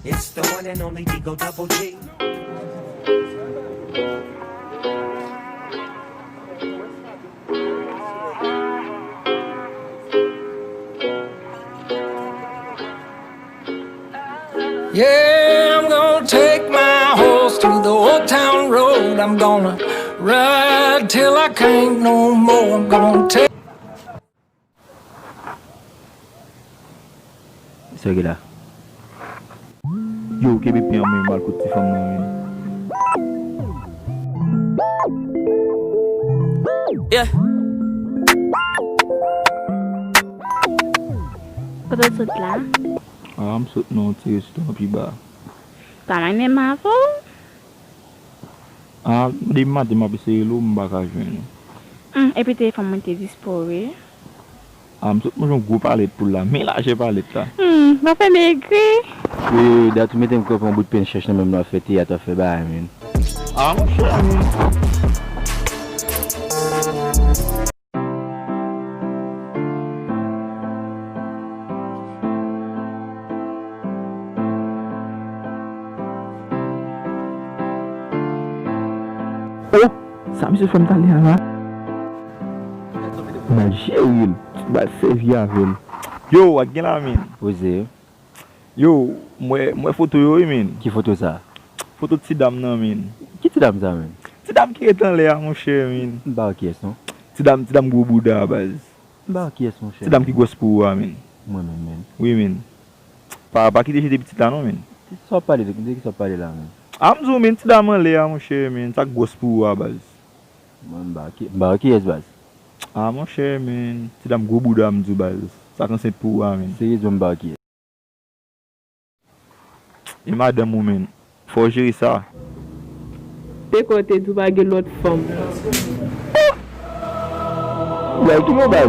It's the one and only Digo Double G. Yeah, I'm gonna take my horse to the old town road. I'm gonna ride till I can't no more. I'm gonna take. Sè gè la. Yo, kebe pi an men mal kout ti fam nan men. Yeah. Koto sot la? M sot nan ti reston pi ba. Pa mane ma fo? Di mati ma pise lo m baka jwen. E pi telefon mwen te dispo we? M sot mwen joun gwo palet pou la. Men la che palet ta. Ma fe me ekri? Oui, dat meten m kopon bout pen chèche nan mèm la fète ya ta fè ba men. M chè men. Oh, sa mi se fèm tali an la. Nan jè wil, ba sevi avèl. Yo, wak gen la men. Ose, Yo, mwen foto yo men. ki foto sa? Foto ti dam nan men. Ki ti dam sa men? Ti dam ki etan le a mon chè men. Ba ki es non? Ti dam gwo bouda baz. Ba ki es mon chè? Ti dam ki gospou wa men. Mwen men. Oui men. Pa ki te jete petit la non men. Ti so pale, de ki so pale la men? Amzo men, ti dam an le a mon chè men. Tak gospou wa baz. Mwen ba ki es baz? Mon chè men. Ti dam gwo bouda amzo baz. Sa kan set pou wa men. Seriz mwen ba ki es? E madam ou men. Fò jiri sa. Te kote tou bagye lot fom. Wè, ki mwen baz?